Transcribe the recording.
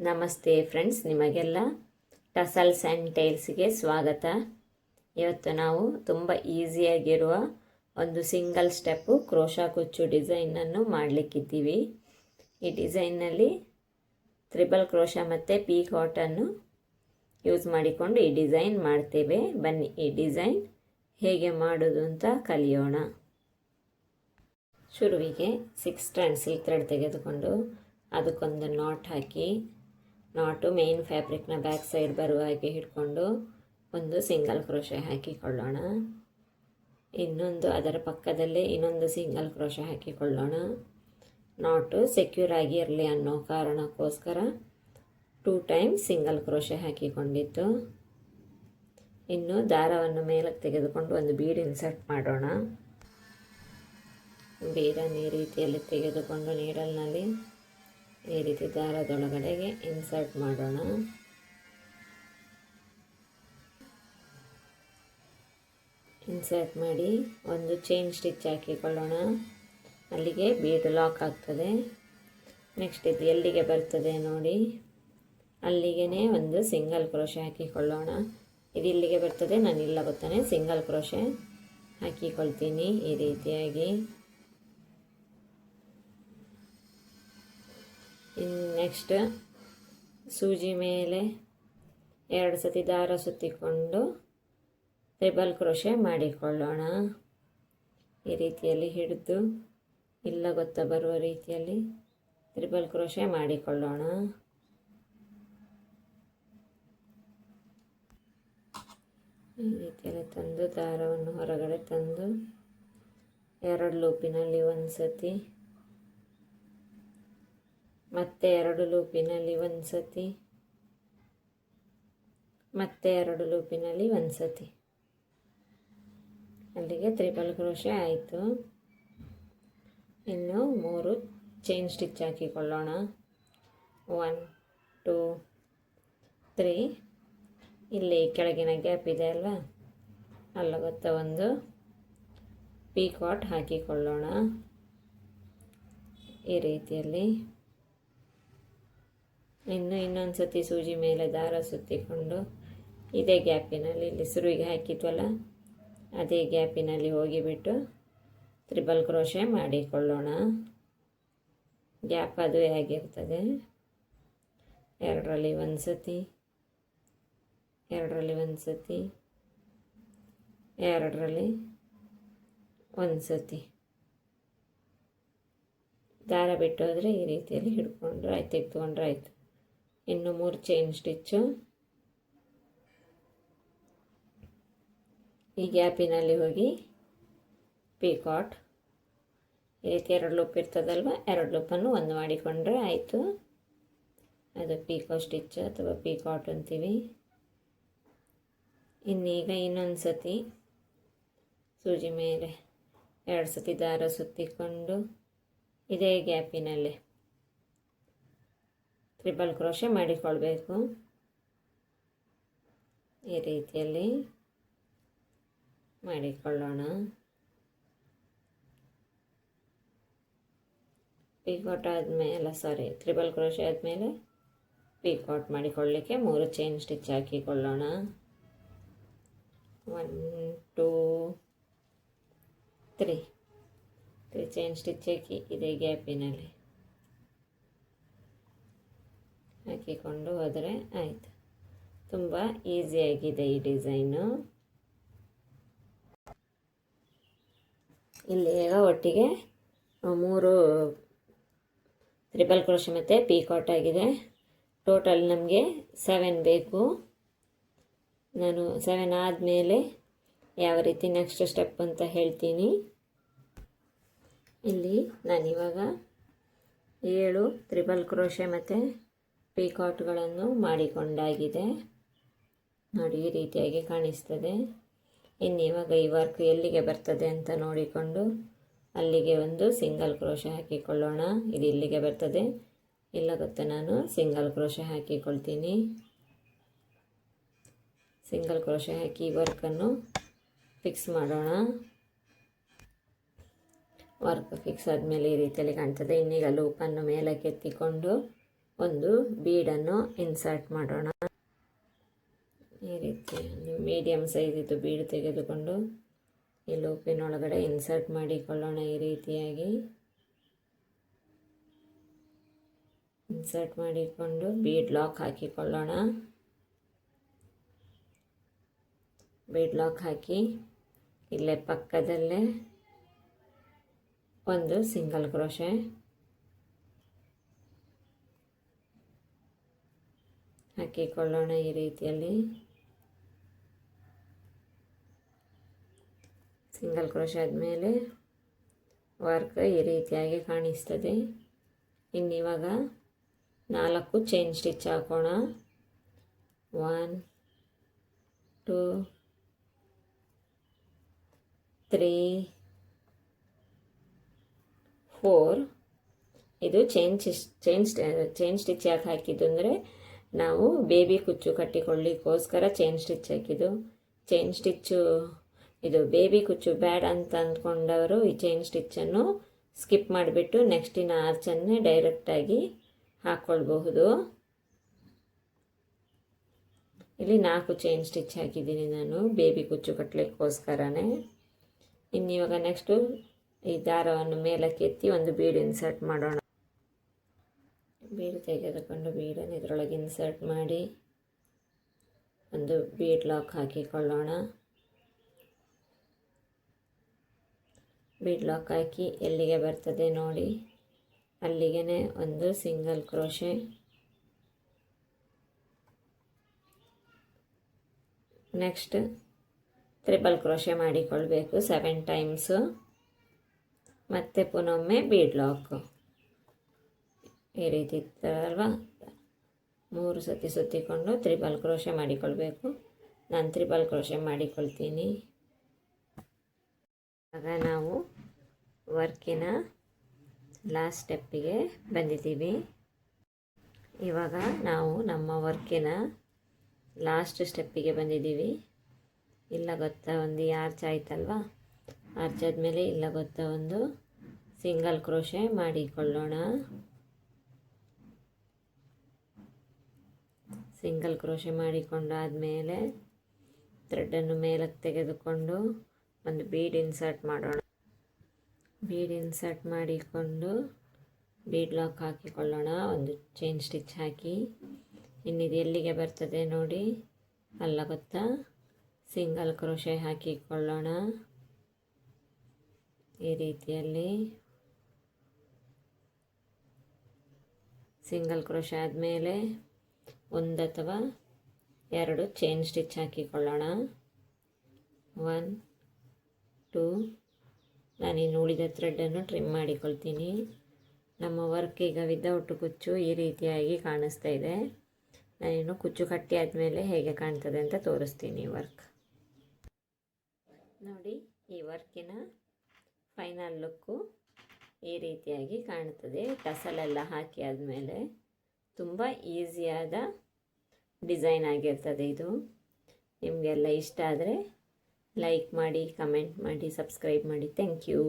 ನಮಸ್ತೆ ಫ್ರೆಂಡ್ಸ್, ನಿಮಗೆಲ್ಲ tassels and ಟೈಲ್ಸ್ಗೆ ಸ್ವಾಗತ. ಇವತ್ತು ನಾವು ತುಂಬ ಈಸಿಯಾಗಿರುವ ಒಂದು ಸಿಂಗಲ್ ಸ್ಟೆಪ್ಪು ಕ್ರೋಶಾ ಕುಚ್ಚು ಡಿಸೈನನ್ನು ಮಾಡಲಿಕ್ಕಿದ್ದೀವಿ. ಈ ಡಿಸೈನ್ನಲ್ಲಿ ತ್ರಿಬಲ್ ಕ್ರೋಶಾ ಮತ್ತು ಪೀ ಕಾಟನ್ನು ಯೂಸ್ ಮಾಡಿಕೊಂಡು ಈ ಡಿಸೈನ್ ಮಾಡ್ತೇವೆ. ಬನ್ನಿ ಈ ಡಿಸೈನ್ ಹೇಗೆ ಮಾಡೋದು ಅಂತ ಕಲಿಯೋಣ. ಶುರುವಿಗೆ 6 ಸ್ಟ್ರಾಂಡ್ ಸಿಲ್ಕ್ ಥ್ರೆಡ್ ತೆಗೆದುಕೊಂಡು ಅದಕ್ಕೊಂದು ನಾಟ್ ಹಾಕಿ, ನಾಟು ಮೇನ್ ಫ್ಯಾಬ್ರಿಕ್ನ ಬ್ಯಾಕ್ ಸೈಡ್ ಬರುವ ಹಾಗೆ ಹಿಡ್ಕೊಂಡು ಒಂದು ಸಿಂಗಲ್ ಕ್ರೋಶೆ ಹಾಕಿಕೊಳ್ಳೋಣ. ಅದರ ಪಕ್ಕದಲ್ಲೇ ಇನ್ನೊಂದು ಸಿಂಗಲ್ ಕ್ರೋಶೆ ಹಾಕಿಕೊಳ್ಳೋಣ. ನಾಟು ಸೆಕ್ಯೂರ್ ಆಗಿ ಇರಲಿ ಅನ್ನೋ ಕಾರಣಕ್ಕೋಸ್ಕರ 2 ಟೈಮ್ಸ್ ಸಿಂಗಲ್ ಕ್ರೋಶೆ ಹಾಕಿಕೊಂಡಿದ್ದು. ಇನ್ನು ದಾರವನ್ನು ಮೇಲಕ್ಕೆ ತೆಗೆದುಕೊಂಡು ಒಂದು ಬೀಡ್ ಇನ್ಸರ್ಟ್ ಮಾಡೋಣ. ಬೀಡನ್ನು ಈ ರೀತಿಯಲ್ಲಿ ತೆಗೆದುಕೊಂಡು ನೀಡಲ್ನಲ್ಲಿ ಈ ರೀತಿ ದಾರದೊಳಗಡೆಗೆ ಇನ್ಸರ್ಟ್ ಮಾಡೋಣ. ಇನ್ಸರ್ಟ್ ಮಾಡಿ ಒಂದು ಚೈನ್ ಸ್ಟಿಚ್ ಹಾಕಿಕೊಳ್ಳೋಣ. ಅಲ್ಲಿಗೆ ಬೀಡ್ ಲಾಕ್ ಆಗ್ತದೆ. ನೆಕ್ಸ್ಟ್ ಇದು ಎಲ್ಲಿಗೆ ಬರ್ತದೆ ನೋಡಿ, ಅಲ್ಲಿಗೆ ಒಂದು ಸಿಂಗಲ್ ಕ್ರೋಶೆ ಹಾಕಿಕೊಳ್ಳೋಣ. ಇದು ಇಲ್ಲಿಗೆ ಬರ್ತದೆ, ನಾನು ಇಲ್ಲ ಗೊತ್ತಾನೆ ಸಿಂಗಲ್ ಕ್ರೋಶೆ ಹಾಕಿಕೊಳ್ತೀನಿ ಈ ರೀತಿಯಾಗಿ. ನೆಕ್ಸ್ಟ್ ಸೂಜಿ ಮೇಲೆ 2 ಸತಿ ದಾರ ಸುತ್ತಿಕೊಂಡು ಟ್ರಿಬಲ್ ಕ್ರೋಶೆ ಮಾಡಿಕೊಳ್ಳೋಣ. ಈ ರೀತಿಯಲ್ಲಿ ಹಿಡಿದು ಇಲ್ಲ ಗೊತ್ತಾ ಬರುವ ರೀತಿಯಲ್ಲಿ ಟ್ರಿಬಲ್ ಕ್ರೋಶೆ ಮಾಡಿಕೊಳ್ಳೋಣ. ಈ ರೀತಿಯಲ್ಲಿ ತಂದು ದಾರವನ್ನು ಹೊರಗಡೆ ತಂದು 2 ಲೂಪಿನಲ್ಲಿ ಒಂದು ಸತಿ, ಮತ್ತೆ 2 ಲೂಪಿನಲ್ಲಿ ಒಂದು ಸತಿ, ಮತ್ತೆ 2 ಲೂಪಿನಲ್ಲಿ ಒಂದು ಸತಿ. ಅಲ್ಲಿಗೆ ಟ್ರಿಬಲ್ ಕ್ರೋಶೆ ಆಯಿತು. ಇನ್ನು 3 ಚೈನ್ ಸ್ಟಿಚ್ ಹಾಕಿಕೊಳ್ಳೋಣ. 1 2 3. ಇಲ್ಲಿ ಕೆಳಗಿನ ಗ್ಯಾಪ್ ಇದೆ ಅಲ್ಲ, ಅಲ್ಲ ಗೊತ್ತಾ ಒಂದು ಪೀ ಕಾಟ್ ಹಾಕಿಕೊಳ್ಳೋಣ ಈ ರೀತಿಯಲ್ಲಿ. ಇನ್ನೊಂದು ಸತಿ ಸೂಜಿ ಮೇಲೆ ದಾರ ಸುತ್ತಿಕೊಂಡು ಇದೇ ಗ್ಯಾಪಿನಲ್ಲಿ, ಇಲ್ಲಿ ಶುರುವಿಗೆ ಹಾಕಿದ್ವಲ್ಲ ಅದೇ ಗ್ಯಾಪಿನಲ್ಲಿ ಹೋಗಿಬಿಟ್ಟು ಟ್ರಿಬಲ್ ಕ್ರೋಶೆ ಮಾಡಿಕೊಳ್ಳೋಣ. ಗ್ಯಾಪ್ ಅದುವೇ ಆಗಿರ್ತದೆ. 2ರಲ್ಲಿ ಒಂದು ಸತಿ, 2ರಲ್ಲಿ ಒಂದು ಸತಿ, 2ರಲ್ಲಿ ಒಂದು ಸತಿ. ದಾರ ಬಿಟ್ಟು ಹೋದರೆ ಈ ರೀತಿಯಲ್ಲಿ ಹಿಡ್ಕೊಂಡ್ರೆ ಆಯ್ತು, ತೆಗೆದುಕೊಂಡ್ರೆ ಆಯಿತು. ಇನ್ನು 3 ಚೈನ್ ಸ್ಟಿಚ್ಚು ಈ ಗ್ಯಾಪಿನಲ್ಲಿ ಹೋಗಿ ಪೀ ಕಾಟ್ ಈ ರೀತಿ 2 ಲೂಪ್ ಇರ್ತದಲ್ವ, 2 ಲೂಪನ್ನು ಒಂದು ಮಾಡಿಕೊಂಡ್ರೆ ಆಯಿತು. ಅದು ಪೀಕೋ ಸ್ಟಿಚ್ ಅಥವಾ ಪೀ ಕಾಟ್ ಅಂತೀವಿ. ಇನ್ನೀಗ ಇನ್ನೊಂದು ಸತಿ ಸೂಜಿ ಮೇಲೆ 2 ಸತಿ ದಾರ ಸುತ್ತಿಕೊಂಡು ಇದೇ ಗ್ಯಾಪಿನಲ್ಲಿ ಟ್ರಿಬಲ್ ಕ್ರೋಶೆ ಮಾಡಿಕೊಳ್ಬೇಕು ಈ ರೀತಿಯಲ್ಲಿ ಮಾಡಿಕೊಳ್ಳೋಣ. ಪೀ ಕಾಟ್ ಆದಮೇಲೆ ಟ್ರಿಬಲ್ ಕ್ರೋಶೆ ಆದಮೇಲೆ ಪೀ ಕಾಟ್ ಮಾಡಿಕೊಳ್ಳಲಿಕ್ಕೆ 3 ಚೈನ್ ಸ್ಟಿಚ್ ಹಾಕಿಕೊಳ್ಳೋಣ. 1 2 3 ಚೈನ್ ಸ್ಟಿಚ್ ಹಾಕಿ ಇದೇ ಗ್ಯಾಪಿನಲ್ಲಿ ಹಾಕಿಕೊಂಡು ಹೋದರೆ ಆಯಿತು. ತುಂಬ ಈಸಿಯಾಗಿದೆ ಈ ಡಿಸೈನು. ಇಲ್ಲಿ ಈಗ ಒಟ್ಟಿಗೆ 3 ಟ್ರಿಬಲ್ ಕ್ರೋಶೆ ಮತ್ತು ಪೀ ಕಾಟ್ ಆಗಿದೆ. ಟೋಟಲ್ ನಮಗೆ 7 ಬೇಕು. ನಾನು 7 ಆದಮೇಲೆ ಯಾವ ರೀತಿ ನೆಕ್ಸ್ಟ್ ಸ್ಟೆಪ್ ಅಂತ ಹೇಳ್ತೀನಿ. ಇಲ್ಲಿ ನಾನಿವಾಗ 7 ಟ್ರಿಬಲ್ ಕ್ರೋಶೆ ಮತ್ತು ಪೀ ಕಾಟ್ಗಳನ್ನು ಮಾಡಿಕೊಂಡಾಗಿದೆ ನೋಡಿ, ಈ ರೀತಿಯಾಗಿ ಕಾಣಿಸ್ತದೆ. ಇವಾಗ ಈ ವರ್ಕ್ ಎಲ್ಲಿಗೆ ಬರ್ತದೆ ಅಂತ ನೋಡಿಕೊಂಡು ಅಲ್ಲಿಗೆ ಒಂದು ಸಿಂಗಲ್ ಕ್ರೋಶೆ ಹಾಕಿಕೊಳ್ಳೋಣ. ಇದು ಇಲ್ಲಿಗೆ ಬರ್ತದೆ, ಇಲ್ಲ ಗೊತ್ತಾ ನಾನು ಸಿಂಗಲ್ ಕ್ರೋಶೆ ಹಾಕಿಕೊಳ್ತೀನಿ. ಸಿಂಗಲ್ ಕ್ರೋಶೆ ಹಾಕಿ ವರ್ಕನ್ನು ಫಿಕ್ಸ್ ಮಾಡೋಣ. ವರ್ಕ್ ಫಿಕ್ಸ್ ಆದಮೇಲೆ ಈ ರೀತಿಯಲ್ಲಿ ಕಾಣ್ತದೆ. ಇನ್ನೀಗ ಲೂಪನ್ನು ಮೇಲಕ್ಕೆ ಎತ್ತಿಕೊಂಡು ಒಂದು ಬೀಡನ್ನು ಇನ್ಸರ್ಟ್ ಮಾಡೋಣ. ಈ ರೀತಿ ಒಂದು ಮೀಡಿಯಮ್ ಸೈಜಿದ್ದು ಬೀಡು ತೆಗೆದುಕೊಂಡು ಈ ಲೂಪಿನೊಳಗಡೆ ಇನ್ಸರ್ಟ್ ಮಾಡಿಕೊಳ್ಳೋಣ. ಈ ರೀತಿಯಾಗಿ ಇನ್ಸರ್ಟ್ ಮಾಡಿಕೊಂಡು ಬೀಡ್ ಲಾಕ್ ಹಾಕಿಕೊಳ್ಳೋಣ. ಬೀಡ್ ಲಾಕ್ ಹಾಕಿ ಇಲ್ಲೇ ಪಕ್ಕದಲ್ಲೇ ಒಂದು ಸಿಂಗಲ್ ಕ್ರೋಶೆ ಹಾಕಿಕೊಳ್ಳೋಣ. ಈ ರೀತಿಯಲ್ಲಿ ಸಿಂಗಲ್ ಕ್ರೋಶೆ ಆದಮೇಲೆ ವರ್ಕ್ ಈ ರೀತಿಯಾಗಿ ಕಾಣಿಸ್ತದೆ. ಇನ್ನಿವಾಗ 4 ಚೈನ್ ಸ್ಟಿಚ್ ಹಾಕೋಣ. 1 2 3 4. ಇದು ಚೈನ್ ಸ್ಟಿಚ್ ಯಾಕೆ ಹಾಕಿದ್ದು ಅಂದರೆ ನಾವು ಬೇಬಿ ಕುಚ್ಚು ಕಟ್ಟಿಕೊಳ್ಳಿಕ್ಕೋಸ್ಕರ ಚೈನ್ ಸ್ಟಿಚ್ ಹಾಕಿದ್ದು. ಚೈನ್ ಸ್ಟಿಚ್ಚು ಇದು ಬೇಬಿ ಕುಚ್ಚು ಬೇಡ ಅಂತ ಅಂದ್ಕೊಂಡವರು ಈ ಚೈನ್ ಸ್ಟಿಚ್ಚನ್ನು ಸ್ಕಿಪ್ ಮಾಡಿಬಿಟ್ಟು ನೆಕ್ಸ್ಟಿನ ಆರ್ಚನ್ನೇ ಡೈರೆಕ್ಟಾಗಿ ಹಾಕ್ಕೊಳ್ಬಹುದು. ಇಲ್ಲಿ 4 ಚೈನ್ ಸ್ಟಿಚ್ ಹಾಕಿದ್ದೀನಿ ನಾನು ಬೇಬಿ ಕುಚ್ಚು ಕಟ್ಟಲಿಕ್ಕೋಸ್ಕರನೇ. ಇನ್ನಿವಾಗ ನೆಕ್ಸ್ಟು ಈ ದಾರವನ್ನು ಮೇಲಕ್ಕೆ ಎತ್ತಿ ಒಂದು ಬೀಡ್ ಇನ್ಸರ್ಟ್ ಮಾಡೋಣ. ಬೀಡ್ ತೆಗೆದುಕೊಂಡು ಬೀಡನ್ನು ಇದರೊಳಗೆ ಇನ್ಸರ್ಟ್ ಮಾಡಿ ಒಂದು ಬೀಡ್ ಲಾಕ್ ಹಾಕಿಕೊಳ್ಳೋಣ. ಬೀಡ್ ಲಾಕ್ ಹಾಕಿ ಎಲ್ಲಿಗೆ ಬರ್ತದೆ ನೋಡಿ ಅಲ್ಲಿಗೆ ಒಂದು single crochet, next triple crochet ಮಾಡಿಕೊಳ್ಬೇಕು 7 ಟೈಮ್ಸು. ಮತ್ತೆ ಪುನೊಮ್ಮೆ ಬೀಡ್ ಲಾಕ್ ಈ ರೀತಿ ಇತ್ತಲ್ವಾ 3 ಸತಿ ಸುತ್ತಿಕೊಂಡು ಟ್ರಿಪಲ್ ಕ್ರೋಶೆ ಮಾಡಿಕೊಳ್ಬೇಕು. ನಾನು ಟ್ರಿಪಲ್ ಕ್ರೋಶೆ ಮಾಡಿಕೊಳ್ತೀನಿ. ಆಗ ನಾವು ವರ್ಕಿನ ಲಾಸ್ಟ್ ಸ್ಟೆಪ್ಪಿಗೆ ಬಂದಿದ್ದೀವಿ. ಇವಾಗ ನಾವು ನಮ್ಮ ವರ್ಕಿನ ಲಾಸ್ಟ್ ಸ್ಟೆಪ್ಪಿಗೆ ಬಂದಿದ್ದೀವಿ. ಇಲ್ಲ ಗೊತ್ತಾ ಒಂದು ಆರ್ಚ್ ಆಯ್ತಲ್ವಾ, ಆರ್ಚ್ ಆದಮೇಲೆ ಇಲ್ಲ ಗೊತ್ತಾ ಒಂದು ಸಿಂಗಲ್ ಕ್ರೋಶೆ ಮಾಡಿಕೊಳ್ಳೋಣ. ಸಿಂಗಲ್ ಕ್ರೋಶೆ ಮಾಡಿಕೊಂಡಾದಮೇಲೆ ಥ್ರೆಡನ್ನು ಮೇಲಕ್ಕೆ ತೆಗೆದುಕೊಂಡು ಒಂದು ಬೀಡ್ ಇನ್ಸರ್ಟ್ ಮಾಡೋಣ. ಬೀಡ್ ಇನ್ಸರ್ಟ್ ಮಾಡಿಕೊಂಡು ಬೀಡ್ ಲಾಕ್ ಹಾಕಿಕೊಳ್ಳೋಣ. ಒಂದು ಚೈನ್ ಸ್ಟಿಚ್ ಹಾಕಿ ಇನ್ನಿದು ಎಲ್ಲಿಗೆ ಬರ್ತದೆ ನೋಡಿ ಅಲ್ಲ ಗೊತ್ತಾ ಸಿಂಗಲ್ ಕ್ರೋಶೆ ಹಾಕಿಕೊಳ್ಳೋಣ. ಈ ರೀತಿಯಲ್ಲಿ ಸಿಂಗಲ್ ಕ್ರೋಶೆ ಆದಮೇಲೆ 1 ಅಥವಾ 2 ಚೈನ್ ಸ್ಟಿಚ್ ಹಾಕಿಕೊಳ್ಳೋಣ. 1 2. ನಾನಿನ್ನು ಉಳಿದ ಥ್ರೆಡನ್ನು ಟ್ರಿಮ್ ಮಾಡಿಕೊಳ್ತೀನಿ. ನಮ್ಮ ವರ್ಕ್ ಈಗ ವಿದೌಟ್ ಕುಚ್ಚು ಈ ರೀತಿಯಾಗಿ ಕಾಣಿಸ್ತಾ ಇದೆ. ನಾನಿನ್ನು ಕುಚ್ಚು ಕಟ್ಟಿ ಆದಮೇಲೆ ಹೇಗೆ ಕಾಣ್ತದೆ ಅಂತ ತೋರಿಸ್ತೀನಿ ವರ್ಕ್ ನೋಡಿ. ಈ ವರ್ಕಿನ ಫೈನಲ್ ಲುಕ್ಕು ಈ ರೀತಿಯಾಗಿ ಕಾಣ್ತದೆ. ಟಸಲೆಲ್ಲ ಹಾಕಿ ಆದಮೇಲೆ ತುಂಬ ಈಸಿಯಾದ ಡಿಸೈನ್ ಆಗಿರ್ತದೆ ಇದು. ನಿಮಗೆಲ್ಲ ಇಷ್ಟ ಆದರೆ ಲೈಕ್ ಮಾಡಿ, ಕಮೆಂಟ್ ಮಾಡಿ, ಸಬ್ಸ್ಕ್ರೈಬ್ ಮಾಡಿ. Thank you.